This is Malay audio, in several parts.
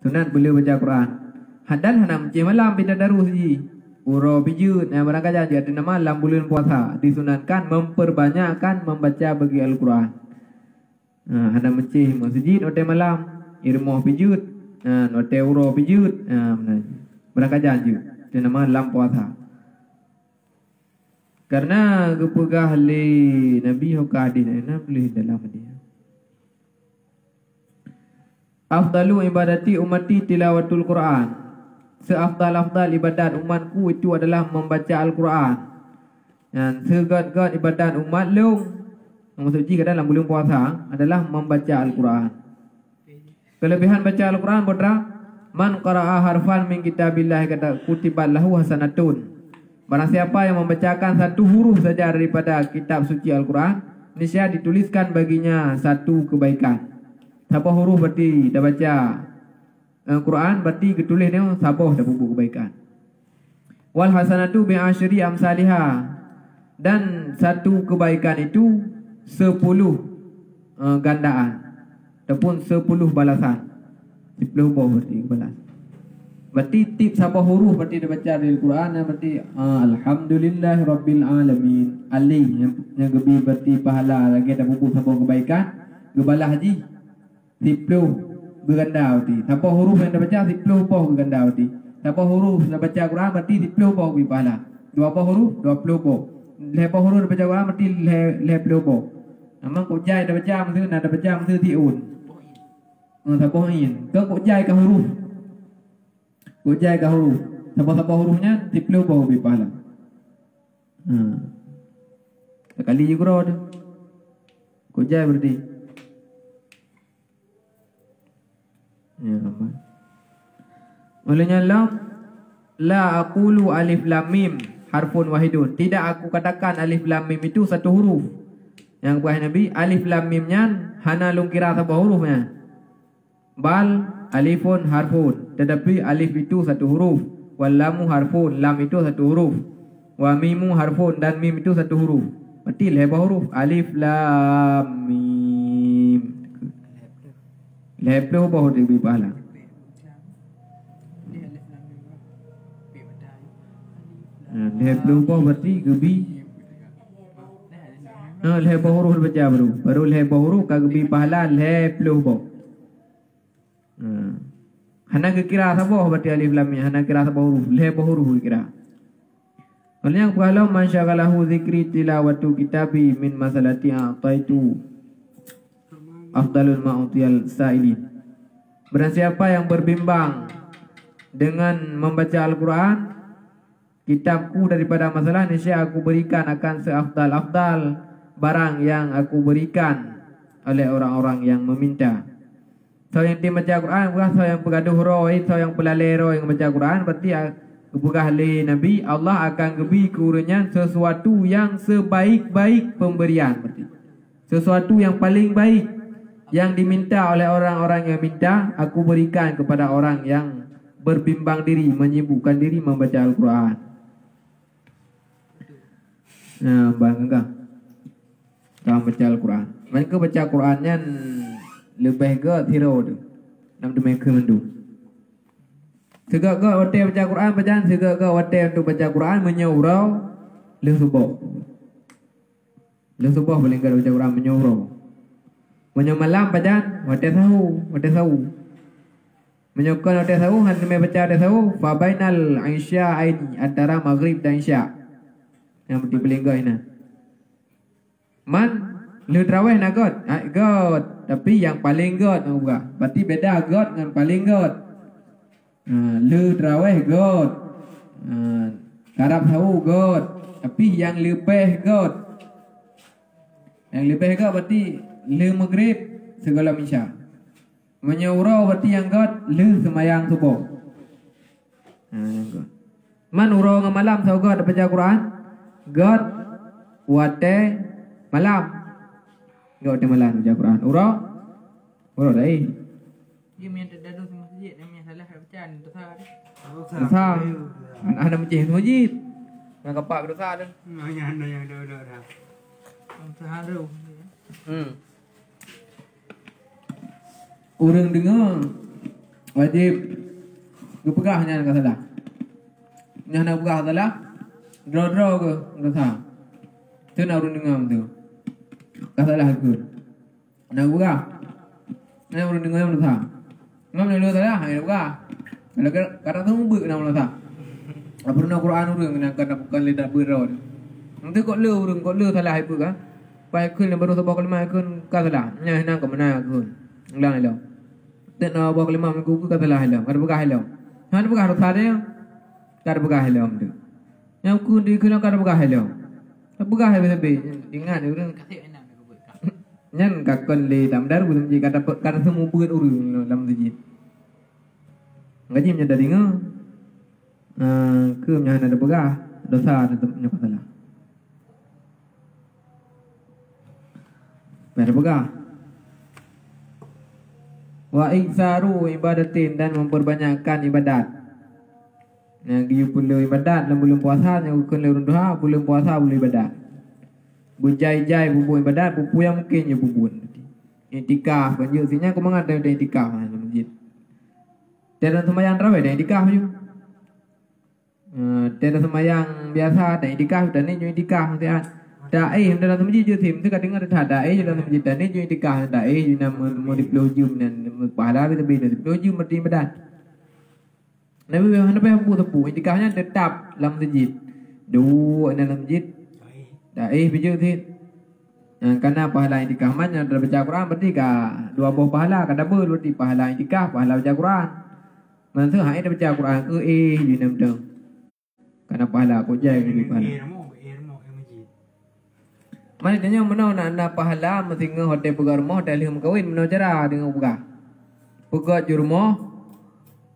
Sunat boleh baca Quran. Hadan hana mencih malam pindah daru saji. Uro pijut barang kaja dia ada malam bulan puasa disunatkan memperbanyakkan membaca bagi Al-Quran. Hana mencih masjid hotel malam irmoh pijut. Hotel uro pijut. Barang kaja je dia malam puasa. Karena kepegah li Nabi hukadin ina boleh dalam dia. Afdalu ibadati umati tilawatul Quran. Seafdal-afdal ibadat umatku itu adalah membaca Al-Quran. Dan segad-gad ibadat umat long, maksudnya ke dalam bulan puasa adalah membaca Al-Quran. Kelebihan baca Al-Quran putra, man qara'a harfan min kitabillah kata kutibat lahu hasanatun. Barang siapa yang membacakan satu huruf saja daripada kitab suci Al-Quran, niscaya dituliskan baginya satu kebaikan. Siapa huruf berarti dah baca Quran, berarti ketulis ni sabah dah buku kebaikan. Wal hasanatu bi asyri amsalihah, dan satu kebaikan itu 10 gandaan ataupun 10 balasan. 10 berarti balas. Berarti tip siapa huruf berarti dah baca dari Quran, berarti alhamdulillahirabbil alamin. Alif yang gebi berarti pahala lagi dah buku sabah kebaikan. Gebalah haji 10 berganda berarti. Siapa huruf yang dah baca 10 poh berganda berarti. Siapa huruf dah baca Quran berarti 10 poh bagi pahala. 20 huruf 20 poh. Lepas huruf dah baca Quran berarti 20 poh. Amang kok jai dah baca mesti nak dah baca mesti tiun. Siapa ingin? Kok jai ke huruf? Kok jai ke huruf? Siapa hurufnya 10 poh bagi pahala. Sekali je kurang tu. Kok jai berarti. Ya aman. Mulanya la aqulu alif lam mim harfun wahidun. Tidak aku katakan alif lam mim itu satu huruf. Yang buah Nabi alif lam mimnya hana lung kira satu hurufnya. Bal alifun harfun. Tetapi alif itu satu huruf. Wal lamu harfun. Lam itu satu huruf. Wa mimu harfun. Dan mim itu satu huruf. Berarti lebar huruf. Alif lam mim. Lepas apa dia beri pahala? Lepas apa berarti gebi. Lepas huruf baca baru lepas huruf kau gebi pahala lepas apa. Hana kira siapa berarti alif lam mim. Hana kira siapa huruf. Lepas huruf kira. Oleh yang kalau mansyagalahu zikri tilawatu kitabi min masalati a'taitu afdalul ma'utiyal sa'ilin. Barang siapa yang berbimbang dengan membaca Al-Quran, kitabku daripada masalah, niscaya aku berikan akan seafdal-afdal barang yang aku berikan oleh orang-orang yang meminta. So yang dia baca Al-Quran, bukan so yang pegaduh roh, so yang pelalai roh yang baca Al-Quran, berarti bukan oleh Nabi, Allah akan gebi kurunnya sesuatu yang sebaik-baik pemberian. Berarti sesuatu yang paling baik yang diminta oleh orang-orang yang minta, aku berikan kepada orang yang berbimbang diri, menyibukkan diri membaca Al-Quran. Nah, bangga dalam baca Al-Quran. Mereka baca Al-Qurannya lebih ke hero tu. Nam tu mereka mendu. Segak hotel baca Quran bacaan, segak hotel untuk baca Quran menyurau le subuh. Le subuh boleh baca Quran menyurau. Malam bacaan hotel tahu. Menyokong hotel tahu hanya baca hotel tahu fa bainal isya aini antara maghrib dan isya. Yang di belengga ini. Man le tarawih nak god. Tapi yang paling god juga. Berarti beda god dengan paling god. Le tarawih god. Karab tahu god. Tapi yang lebih god. Yang lebih god berarti le maghrib segala isya. Menyurau berarti yang god le semayang subuh. Man urau dengan malam tahu god baca Quran. God wate malam. God wate malam baca Quran. Urau dah. Dia minta dadu sama masjid, dia minta salah baca ni dosa. Ada masjid masjid. Yang kapak dosa tu. Yang dah. Sehari. Orang dengar wajib gepegahnya ka salah nya na pegah salah dro ke ngasa tu na urun ngam tu ka salah ke na pegah na urun ngam tu ngam na lu salah ai pegah kalau kata tu bự nào là sao apa na Quran urang na kana bukan lidah berod nanti kok lu urang kok lu salah ai pegah pai kun baru sabah kalima kun ka salah nya na ka mana kun lang ilo dan bawa kelima minggu ke telah hilang, kada bekah hilang. Hanya bekah harus ada yang kada bekah hilang tu. Yang ku di kena kada bekah hilang. Bekah habis ingat urang Kasih enak aku buat. nyan kakon le tam dar belum ji kada semua buat urang dalam masjid. Ngaji menyadari ngah. Ke nya ada bekah dosa tetapnya salah. Kada bekah. Wa iktsaru ibadatin dan memperbanyakkan ibadat. Yang giu pula ibadat dalam bulan puasa yang ukun le duha bulan puasa bulan ibadat. Bujai-jai bubu ibadat bubu yang mungkin je bubun. Iktikaf kan je sinya aku mengat ada iktikaf dalam masjid. Dalam sembahyang tarawih ada iktikaf je. Dalam sembahyang biasa ada iktikaf dan ni iktikaf mesti ada. Dai dalam masjid je tim tu kadang ada dai dalam masjid dan ni je iktikaf dai je nama modif lojum dan pahala lebih dari lojum mesti ibadat. Nabi Muhammad tepu iktikafnya tetap dalam masjid. Dua dalam masjid. Dai bijak tu. Karena pahala iktikaf mana dalam baca Quran berarti ka dua buah pahala kada berarti pahala iktikaf pahala baca Quran. Masa hai dah baca Quran ke je nam tu. Karena pahala ko jai ke pahala. Mana tanya mana nak anda pahala mesti ngah hotel pegar rumah hotel hum kawin mana cara dengan pegar. Pegar di rumah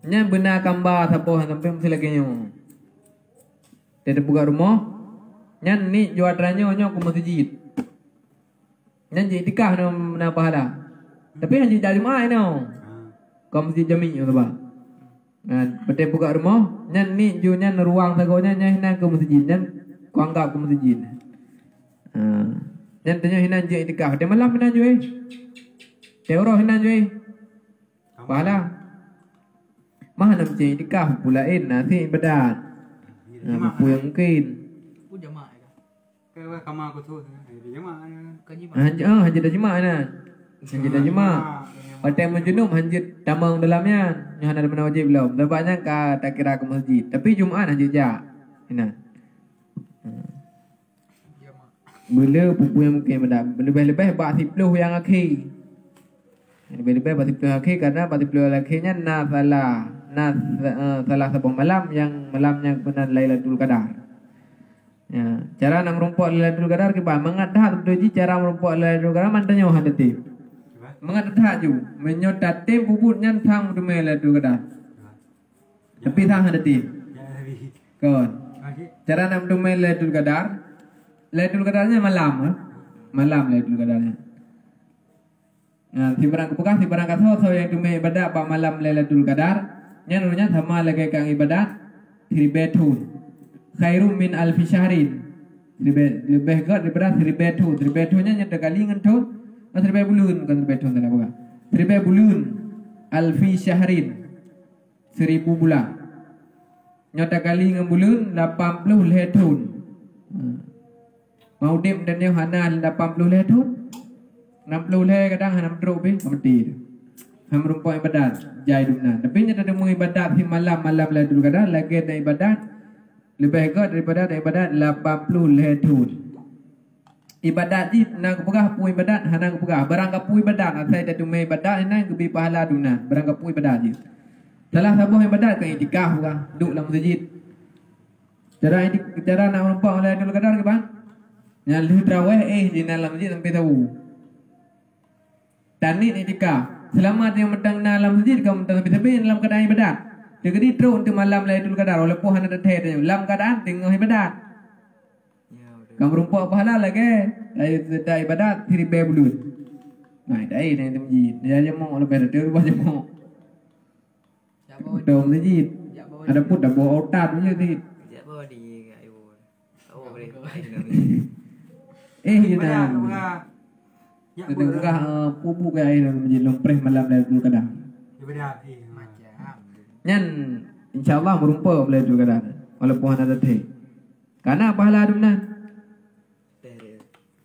nya benar gambar siapa sampai mesti lagi nyo. Dari pegar rumah nya ni jualannya nyo ke masjid. Nya jadi tikah na pahala. Tapi hanya jadi mai no. Kau mesti jamin yo ba. Betul pegar rumah nya ni junya ruang sagonya nya hina ke masjid nya ku anggap ke masjid. Yang tanya hinan je itikaf. Dia malam hinan je. Dia orang hinan je. Pahala. Mah nam je itikaf pulain nasi ibadat. Buku yang mungkin. Aku jamaah ke. Ke kamar aku tu. Jamaah. Kaji Hanya dah jemaah na. Hanya dah jemaah. Pada menjunum hanya tamang dalamnya. Yang ada mana wajib belum. Lebaknya tak kira ke masjid. Tapi Jumaat hanya jak. Hinan. Bila pupu yang mungkin pada lebih-lebih bak 10 yang akhir. Lebih-lebih bak 10 akhir karena bak 10 akhirnya salah sebuah malam yang malamnya benar Lailatul Qadar. Ya, cara nak merumpok Lailatul Qadar ke bah mengadah tu ji cara merumpok Lailatul Qadar mantanya wah hati. Mengadah ju menyodat tim puputnya thang tu Lailatul Qadar. Tapi thang hati. Kon. Cara nak tu Lailatul Qadar Lailatul Qadarnya malam, malam Lailatul Qadarnya. Si barang kepekah, si barang kaso yang cuma ibadat pada malam Lailatul Qadar, nyanunya sama lagi kang ibadat 1000 khairum min alfi syahrin. Lebih god daripada 1000 nya nyata kali ngan tu, 1000 bulan bukan 1000 tahun tak apa. 1000 bulan alfi syahrin 1000 bulan. Nyata kali ngan bulan 80 tahun. Mau dim dan yang hana 80 leh tu 60 leh kadang hana drop mati ham rumput ibadat jai dumna tapi nya ada mu ibadat di malam-malam Lailatul Qadar lagi ada ibadat lebih god daripada ibadat 80 leh tu ibadat di nak pegah pu ibadat hana pegah barang kapu ibadat asai ada mu ibadat hana kebi pahala dumna barang kapu ibadat je salah satu ibadat ke iktikaf bukan duduk dalam masjid cara nak rumput Lailatul Qadar ke bang yang lu terawih di dalam masjid sampai tahu. Dan ini iktikaf. Selama dia mentang dalam masjid kamu mentang sampai dalam keadaan ibadat. Dia kedi terus untuk malam Lailatul Qadar oleh Tuhan ada teh dalam keadaan tengah ibadat. Kamu rumput pahala lagi. Dah ibadat 1000 bulan. Nah, dah ini dalam masjid. Dia mau lebih dari baca mau. Dalam masjid. Ada pun dah bawa otak je ni. Siapa di ibu? Oh boleh. Ina. Tengah pupu ke air dalam masjid lompreh malam Lailatul Qadar. Ibadat. Macam Nyan insyaallah merumpa Lailatul Qadar walaupun ada teh. Karena pahala dunan. Dari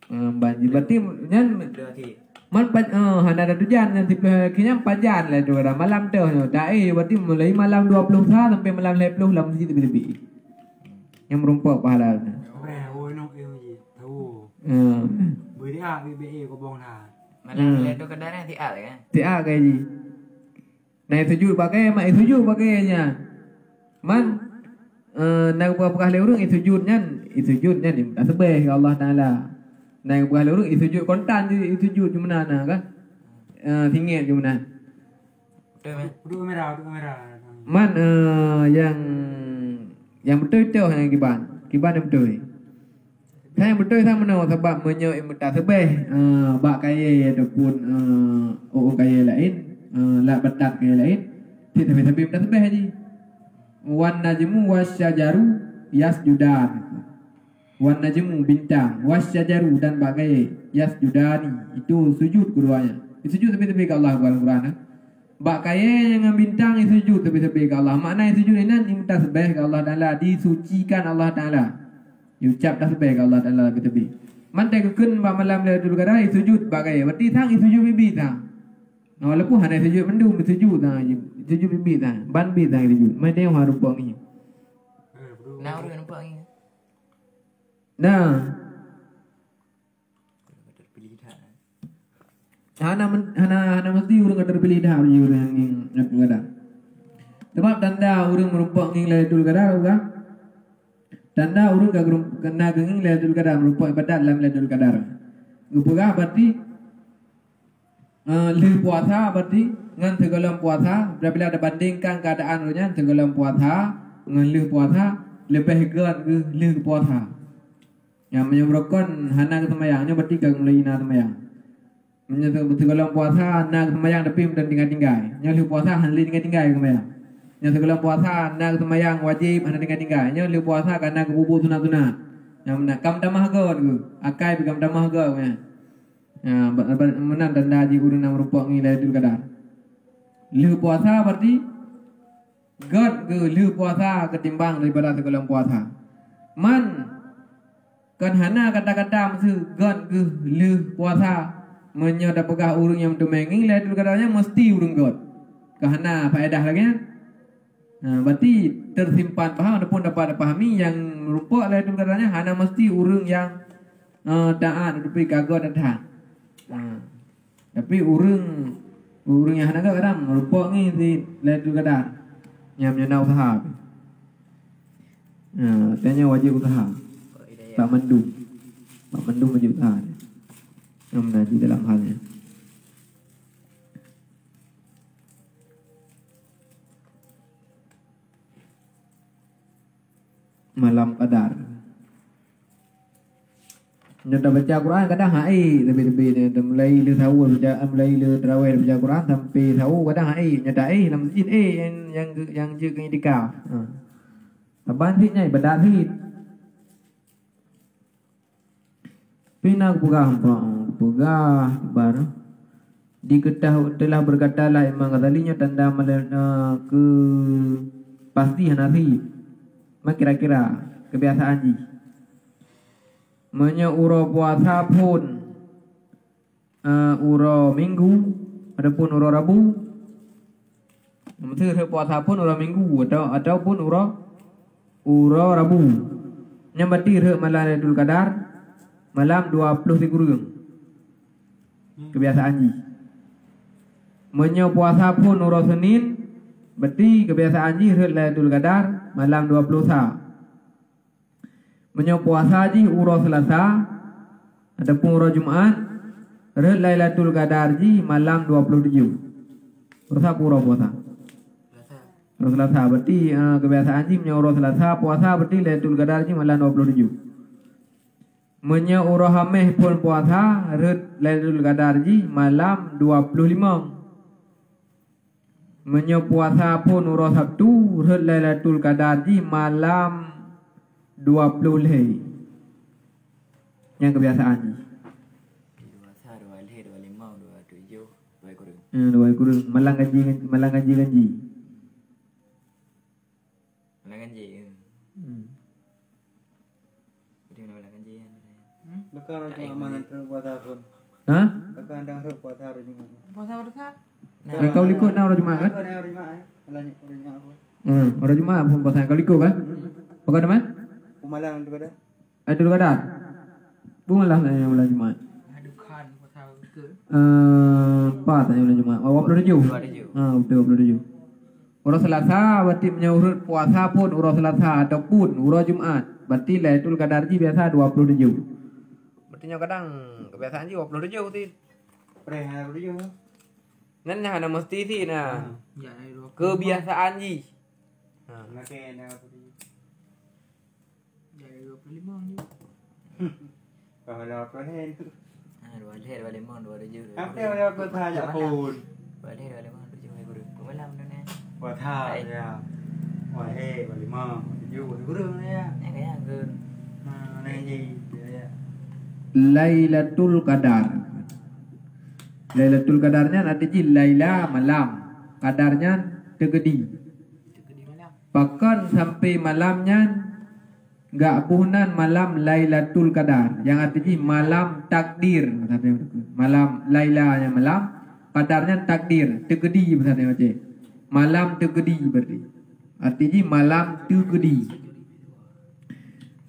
Banjir berarti nyan 2 นาที มันปัจhana ada tujuan nanti kayaknya pajan lah tu ada malam tu dai berarti mulai malam 20 sah sampai malam 20 dalam masjid lebih yang merumpa pahala tu. Bè ôi nó yêu gì thấu Hmm. bữa đi à bị có bong thà Malam Lailatul Qadar nanti kan. Tiap kayak ji. Naik sujud pakai mak sujud pakainya. Man nak berapa kali orang sujudnya ni tak sebeh ke Allah Taala. Naik berapa kali orang sujud kontan je sujud cuma mana kan? Tinggal cuma mana. Betul kan? đu camera Man yang betul itu yang kiban yang betul. Saya betul saya mana sebab menyo tak sebeh bak kaya ataupun orang kaya lain la bedak kaya lain tidak tapi tak sebeh haji. Wan najmu wasyajaru yasjudan. Wan najmu bintang wasyajaru dan bagai yasjudani itu sujud keduanya. Sujud tapi ke Allah dalam Quran. Bak kaya dengan bintang sujud tapi ke Allah. Makna sujud ini minta sebeh ke Allah Taala, disucikan Allah Taala. Ucap tasbih ke Allah Taala tepi. Mantai keun ba malam Lailatul Qadar sujud bagai berarti thang sujud bibi thang. Walaupun hanya sujud mendung sujud thang sujud bibi thang ban bi thang sujud. Mai dia harus buang ni. Nah, orang nampak ni. Nah, Terpilih dah. hana mesti urang terpilih dah urang yang Lailatul Qadar. Sebab tanda urang merupak ni Lailatul Qadar kan? Tanda urang kena genging Lailatul Qadar merupa ibadat dalam Lailatul Qadar. Gupura berarti li puasa berarti ngan segala puasa bila ada bandingkan keadaan urangnya segala puasa ngan li puasa lebih gerat ke li puasa. Yang menyebabkan hana kesemayangnya berarti kang mulai na semayang. Menyebabkan segala puasa na semayang tapi dan tinggal-tinggal. Yang li puasa hanli tinggal-tinggal semayang. Yang sebelum puasa nak sembahyang wajib anda tinggal. Yang lu puasa karena kubur sunat-sunat. Yang mana kam damah god ke? Akai kam damah god ya. Ya menan tanda ji urang nang rupa ngi Lailatul Qadar. Lu puasa berarti god ke lu puasa ketimbang daripada sebelum puasa. Man kan hana kata-kata mesti god ke lu puasa menyoda pegah urang yang mendengi Lailatul Qadarnya mesti urang god. Kahana faedah lagi ya. Berarti tersimpan faham ataupun dapat pahami yang rupa Lailatul Qadarnya hana mesti urang yang taat tapi kagak datang. Tapi urang yang hana kadang rupa ni si Lailatul Qadar yang menyana usaha. Tanya wajib usaha. Tak mendung. Tak mendung wajib usaha. Yang menanti dalam halnya. Malam Qadar. Kita baca Quran kadang hai lebih-lebih dia mulai le sahur baca mulai le tarawih baca Quran sampai sahur kadang hai nyata dalam masjid yang jaga itikaf. Taban hitnya ibadat hit. Pina pegah baru diketahui telah berkatalah Imam Ghazalinya tanda ke pasti hanafi. Mak kira-kira kebiasaan ji. Uro puasa pun uro minggu ataupun uro Rabu. Mesti puasa pun uro minggu ataupun uro Rabu. Yang berarti malam Lailatul Qadar malam 23 kurang. Kebiasaan ji. Puasa pun uro Senin berarti kebiasaan ji Lailatul Qadar malam 20 sah. Puasa ji uro Selasa ataupun uro Jumaat Lailatul Qadar ji malam 27. Selasa uro puasa. Selasa berarti kebiasaan ji uro Selasa puasa berarti Lailatul Qadar ji malam 27. Uro Hameh pun puasa Lailatul Qadar ji malam 25. Puasa pun uro Sabtu Lailatul Qadar ji malam 20 leh. Yang kebiasaan ji 24, 25, 27, 2 kurang. 2 kurang malang gaji. Kalau cuma mana terbuat tahun. Ha? Kakak anda terbuat tahun juga. Puasa berkat. Kau likut nak orang Jumaat kan? Kakak ada lima Alanya orang apa? Orang Jumaat pun puasa kau likut kan? Bukan teman? Pumalang tu kada. Ada dulu kadar. Bukanlah tanya bulan Jumaat. Aduh kan puasa berkat. Apa tanya bulan Jumaat? 27. 27. Betul 27. Urus Selasa berarti menyurut puasa pun urus Selasa ataupun urus Jumaat. Berarti Lailatul Qadar ji biasa 27. Berarti kadang kebiasaan ji 27 ti. Perihal tu juga. Nan yang ada mesti ti nah. Ya dari 20. Kebiasaan ji. Nak kena apa tu? Dari 25 ni. Kalau perihal tu. Dua leher balik mon 27. Apa yang aku tanya pun? Dua leher balik mon 27 guru. Kumalam tu ni. Buat hal ya. Buat buat lima, tujuh, kurang ya. Yang kaya ke. Ni ya. Lailatul Qadar. Lailatul Qadarnya nanti ji Laila malam. Qadarnya tegedi. Itu di mana? Bahkan sampai malamnya enggak buhnan malam Lailatul Qadar. Yang artinya malam takdir. Malam Lailanya malam, Qadarnya takdir. Tegedi maksudnya macam. Malam tegedi berarti. Artinya malam tegedi.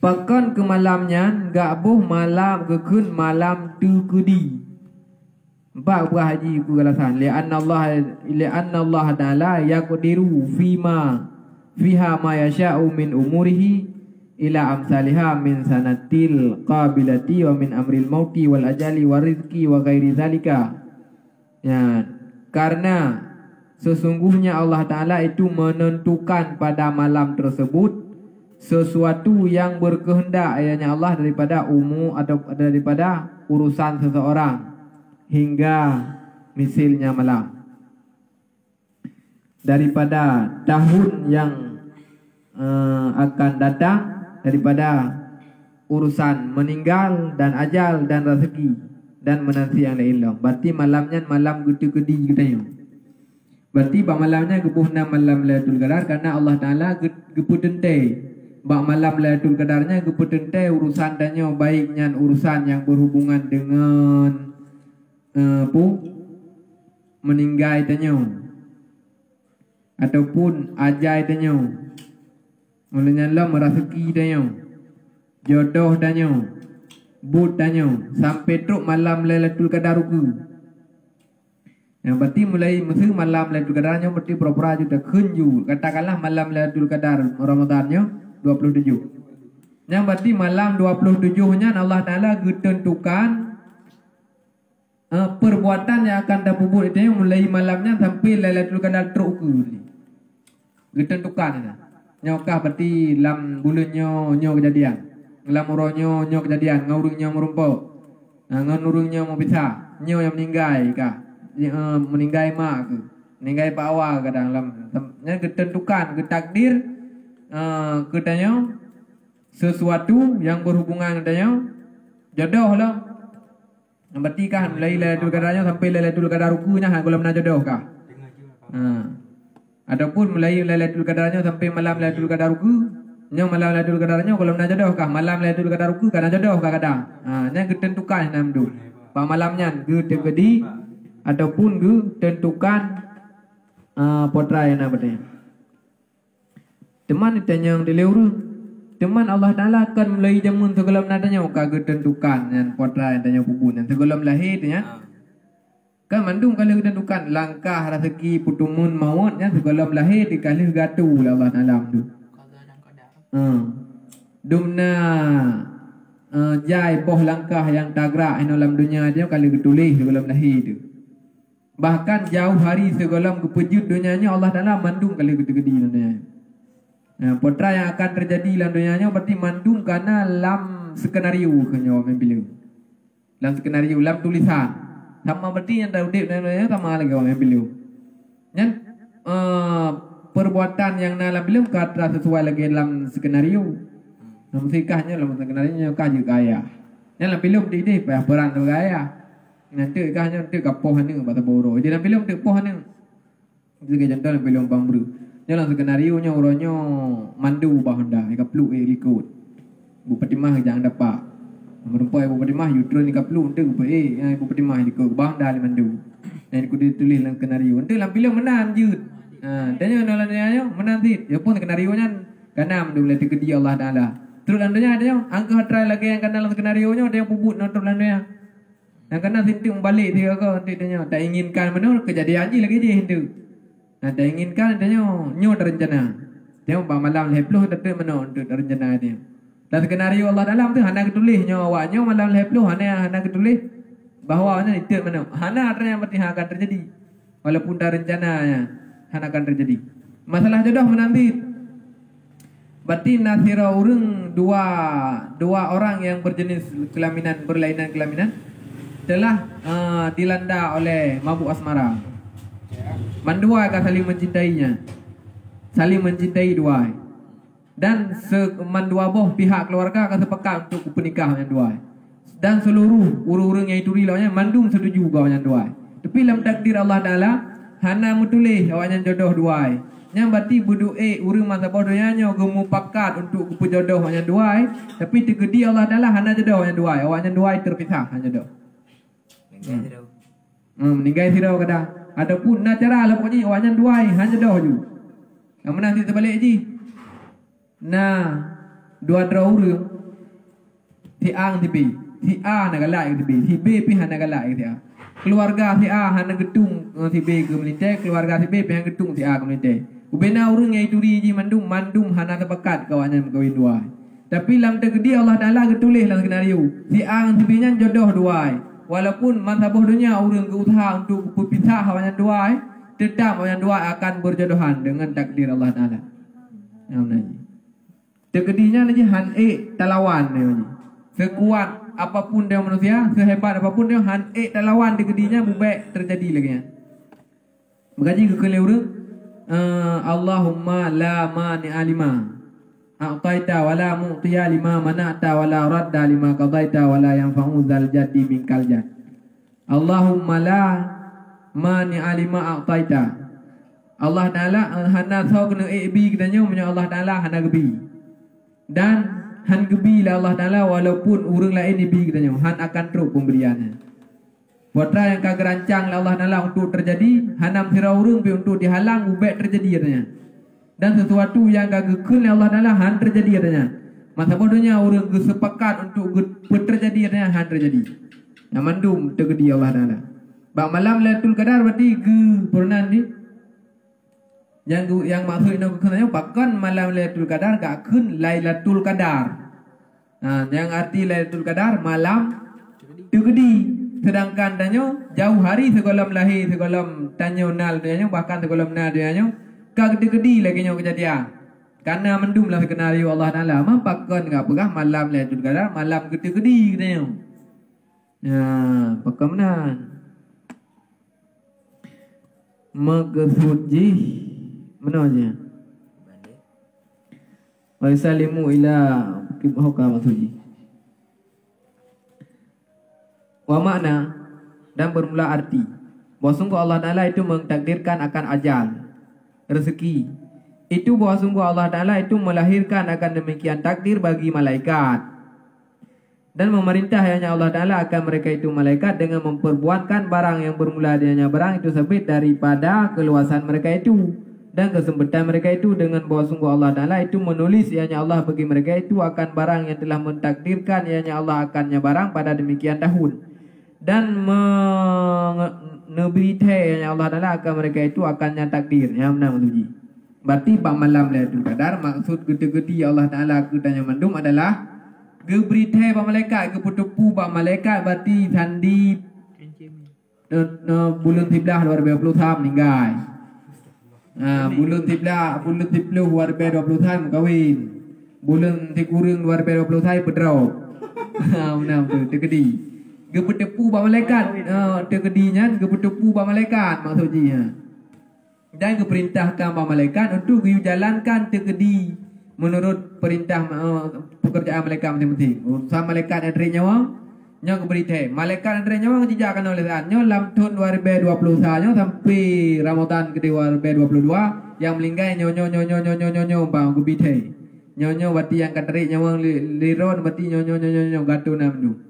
Bahkan ke malamnya enggak buh malam kekun malam tegedi. Empat buah haji ku alasan li'anna Allah ta'ala yaqdiru fiha ma yasha'u min umurihi ila amsalihha min sanatil qabilati wa min amril mauti wal ajali wa rizqi wa ghairi zalika. Ya, karena sesungguhnya Allah Ta'ala itu menentukan pada malam tersebut sesuatu yang berkehendak ayatnya Allah daripada umur atau daripada urusan seseorang hingga misalnya malam daripada tahun yang akan datang, daripada urusan meninggal dan ajal dan rezeki dan menanti yang lain. Berarti malamnya malam gede-gede katanya. Berarti bak malamnya gebuhna malam Lailatul Qadar karena Allah Taala geputente. Bak malam Lailatul Qadarnya geputente urusan danyo baiknya urusan yang berhubungan dengan meninggal danyo ataupun ajal danyo. Mulanya Allah merasaki danyo, jodoh danyo, but danyo sampai truk malam Lailatul Qadar ku. Yang berarti mulai masa malam Lailatul Qadarnya berarti pura-pura sudah kunju. Katakanlah malam Lailatul Qadar Ramadannya 27. Yang berarti malam 27-nya Allah Taala tentukan perbuatan yang akan dapat itu mulai malamnya sampai Lailatul Qadar truk ku. Ditentukan ya. Nyokah berarti lam bulannya nyo kejadian. Lam uronyo nyo kejadian, ngaurungnya merumpok. Nganurungnya mau bisa. Nyo yang meninggal kah? Meninggal mak ke, meninggal pak awal kadang dalamnya ketentukan, ketakdir, katanya sesuatu yang berhubungan katanya jodoh lah. Berarti kan Lailatul Qadarnya sampai Lailatul Qadar rukunya kalau nak jodoh kah? Ataupun mulai Lailatul Qadarnya sampai malam Lailatul Qadar ruku, nya malam Lailatul Qadarnya kalau nak jodoh kah? Malam Lailatul Qadar ruku kan jodoh kah kadang? Nya ketentukan nam tu. Pak malamnya gede ataupun gu tentukan potra yang apa ni. Teman ditanya yang dilewur, teman Allah Taala akan mulai jamun segala nadanya kagak tentukan yang potra yang tanya pubun yang segala lahir ya. Kan mandung kalau tentukan langkah rezeki putumun mautnya segala lahir dikali gatu Allah Taala tu. Dumna jai boh langkah yang tagra dalam dunia dia kali getulis segala lahir tu. Bahkan jauh hari segala kepejut dunianya Allah Ta'ala mandung kali gede-gede dunianya. Potra yang akan terjadi dalam dunianya berarti mandung karena lam skenario kenyawa membilu. Lam skenario, lam tulisan. Sama berarti yang tahu dalam dunianya sama lagi orang membilu. Yang perbuatan yang dalam bilu kata sesuai lagi dalam skenario. Namun sikahnya dalam skenario kaya kaya. Yang dalam bilu tidak peran tu kaya. Nanti kahnya nanti kapoh ni bata boro. Jadi dalam film tu poh ni. Jadi jantan dalam film bambru. Jalan skenario nya uronyo mandu bahanda, kaplu ikut. Bupati mah jangan dapat. Merempai ibu pedimah yudron ni kaplu untuk apa ibu pedimah di bang dah mandu. Dan aku ditulis dalam kenario. Untuk dalam film menan jut. Tanya dalam dia menan tit. Ya pun kenario nya kanam dulu di kedi Allah Taala. Terus landanya ada yang angka try lagi yang kena dalam skenario nya ada yang puput nonton landanya. Yang kena sinting balik dia ke nanti dia tak inginkan mana kejadian je lagi je hindu. Tak inginkan dia nyo terencana. Dia malam leploh tak mana untuk terencana dia. Dan skenario Allah dalam tu hana ketulisnya awaknya malam leploh hana ketulis bahawa hana itu mana hana artinya berarti akan terjadi walaupun dah rencananya hana akan terjadi. Masalah jodoh menanti berarti nasira urang dua orang yang berjenis kelaminan berlainan kelaminan telah dilanda oleh mabuk asmara. Mandua akan saling mencintainya. Saling mencintai dua. Dan mandua boh pihak keluarga akan sepakat untuk pernikah yang dua. Dan seluruh urang-urang yang itu rilaunya mandum setuju kau yang dua. Tapi dalam takdir Allah Taala hana mutulih awaknya jodoh dua. Yang berarti berdoa urang masa bodohnya gemu pakat untuk jodoh yang dua. Tapi tegedi Allah Taala hana jodoh yang dua. Awaknya dua terpisah hanya jodoh. Meninggal sirau kada. Adapun nak cara lah pokoknya awaknya dua hanya jodoh ju. Yang menanti terbalik ji. Nah, dua orang si A si B. Si A nak galak si B, si B pi hana galak si A. Keluarga si A hana getung si B ke melintai, keluarga si B pi hana getung si A ke melintai. Ubena urang yang itu ji mandum hana terpekat kawannya berkahwin dua. Tapi dalam takdir Allah Taala ketulis dalam skenario. Si A si B nya jodoh dua. Walaupun masa bodohnya urang berusaha untuk berpisah kawannya dua, tetap kawannya dua akan berjodohan dengan takdir Allah Taala. Amin. Tegedinya lagi han talawan dia ni. Sekuat apapun dia manusia, sehebat apapun dia han talawan tegedinya baik terjadi lagi ya. Mengaji ke keleur Allahumma la mani'a lima a'taita wa la mu'tiya lima mana'ta wa la radda lima qadaita wa la yanfa'u dzal jaddi minkal jad. Allahumma la mani'a lima a'taita. Allah Taala hana sau kena bi katanya punya Allah Taala hana gebi. Dan han gebi lah Allah Taala walaupun urang lain dibi katanya han akan terus pemberiannya. Putra yang kagak rancang lah Allah Taala untuk terjadi hanam sira urang pi untuk dihalang ubek terjadi katanya. Dan sesuatu yang kagak kun Allah Taala han terjadi katanya. Masa bodohnya urang sepakat untuk terjadi katanya han terjadi. Yang mandum terjadi Allah Taala. Bak malam Lailatul Qadar berarti ke purnan ni yang maksud nak kenanya bahkan malam Lailatul Qadar gak kun Lailatul Qadar. Yang arti Lailatul Qadar malam tergedi. Sedangkan tanya jauh hari sekolam lahir sekolam tanya nal dia bahkan sekolam nal dia kag tergedi lagi nya kejadian. Karena mendum lah skenario Allah Taala mah bahkan gak pegah malam Lailatul Qadar malam tergedi katanya. Ya, pakam menan. Maksudji menanya wa salimu ila kibhaka maksudji wa makna dan bermula arti bahawa sungguh Allah Taala itu mentakdirkan akan ajal rezeki itu bahawa sungguh Allah Taala itu melahirkan akan demikian takdir bagi malaikat dan memerintah hanya Allah Taala akan mereka itu malaikat dengan memperbuatkan barang yang bermula dengannya barang itu sebut daripada keluasan mereka itu dan kesempetan mereka itu dengan bahawa sungguh Allah Taala itu menulis ianya Allah bagi mereka itu akan barang yang telah mentakdirkan ianya Allah akannya barang pada demikian tahun dan meneberitahu ianya Allah Taala akan mereka itu akannya takdir yang benar maksudnya. Berarti pak malam Lailatul Qadar maksud gede-gede Allah Taala kutanya mandum adalah geberitahu pak malaikat geputupu pak malaikat berarti sandi bulan 13 2020 meninggal. Bulan 10 2020 kahwin. Bulan 3 2020 berdraw. Benar tu tergedi. Geputupu pak malaikat tergedinya geputupu pak malaikat maksudnya. Dan keperintahkan pak malaikat untuk jalankan tergedi menurut perintah pekerjaan malaikat masing-masing. Urusan malaikat yang dari nyawa nya keberitahu. Malaikat yang dari nyawa dijajakan oleh Tuhan. Nya dalam tahun 2020 saja sampai Ramadan ke 2022 yang melinggai nyo bang keberitahu. Nyonya bati yang katarik nyawang liron bati nyonya gatu namdu.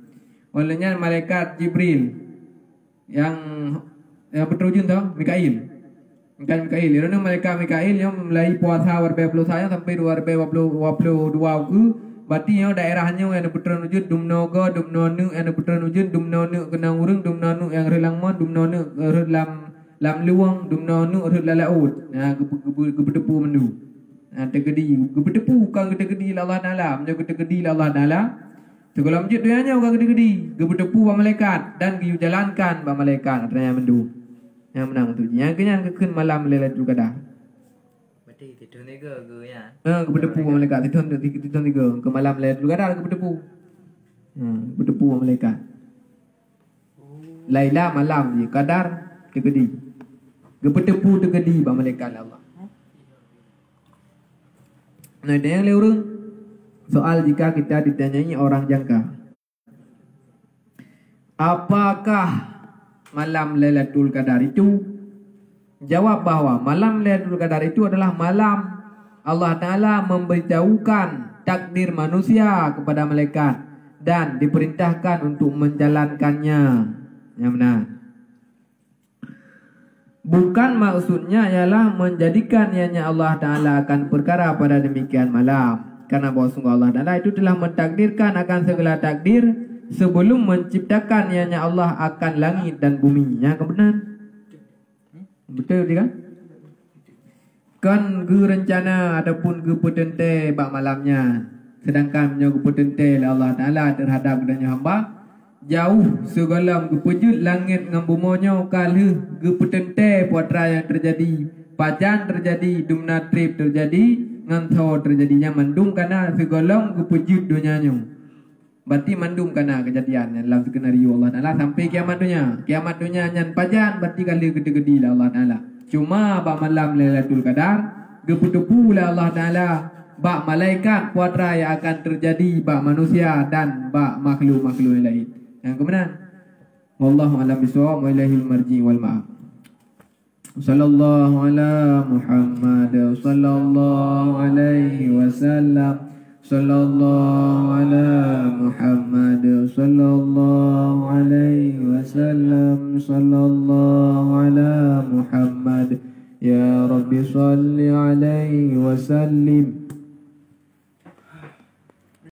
Olehnya malaikat Jibril yang berterjun tau Mikail. Mikail. Irana malaikat Mikail yang mulai puasa warbe 20 saya sampai 2022 ke bati yang daerahnya yang putra nujud dumnoga dumnonu yang putra nujud dumnonu kenang urang dumnonu yang relang mon dumnonu lam luang dumnonu lalaut. Nah gebedepu mendu. Nah tegedi gebedepu kang tegedi Allah Taala menjaga tegedi Allah Taala. Segala masjid duanya orang gede-gede, gebedepu ba malaikat dan dijalankan ba malaikat artinya mendu. Yang menang tu. Yang kenyan kekun malam Lailatul Qadar. Berarti tidur ni ke ya? Gebedepu ba malaikat tidur 3 ke malam Lailatul Qadar gebedepu. Gebedepu ba malaikat. Laila malam je Qadar tegedi. Gebedepu tegedi ba malaikat Allah. Nah, ada yang lurus. Soal jika kita ditanyai orang jangka, apakah malam Lailatul Qadar itu? Jawab bahwa malam Lailatul Qadar itu adalah malam Allah Ta'ala memberitahukan takdir manusia kepada malaikat dan diperintahkan untuk menjalankannya. Yang benar. Bukan maksudnya ialah menjadikan ianya Allah Ta'ala akan perkara pada demikian malam. Karena bahwa sungguh Allah Ta'ala itu telah mentakdirkan akan segala takdir sebelum menciptakan ianya Allah akan langit dan bumi. Ya, kebenaran? Betul kan? Kan ge rencana ataupun ge petente bak malamnya. Sedangkan punya ge petente Allah Ta'ala terhadap kedanya hamba jauh segala ge pejut langit dengan bumonya kala ge petente puatra yang terjadi, pajan terjadi, dumna trip terjadi, ngantau terjadinya mandum karena segolong kepujud dunianya. Berarti mandum karena kejadian dalam skenario Allah Ta'ala sampai kiamat dunia. Kiamat dunia nyan pajan berarti kali gede-gede lah Allah Ta'ala. Cuma bak malam Lailatul Qadar geputupu lah Allah Ta'ala bak malaikat puatra yang akan terjadi bak manusia dan bak makhluk-makhluk yang lain. Yang kebenaran wallahu a'lam bishawab wa ilaihil marji wal ma'ab. Sallallahu ala Muhammad sallallahu alaihi wasallam. Sallallahu ala Muhammad sallallahu alaihi wasallam. Sallallahu ala Muhammad ya Rabbi salli alaihi wasallim.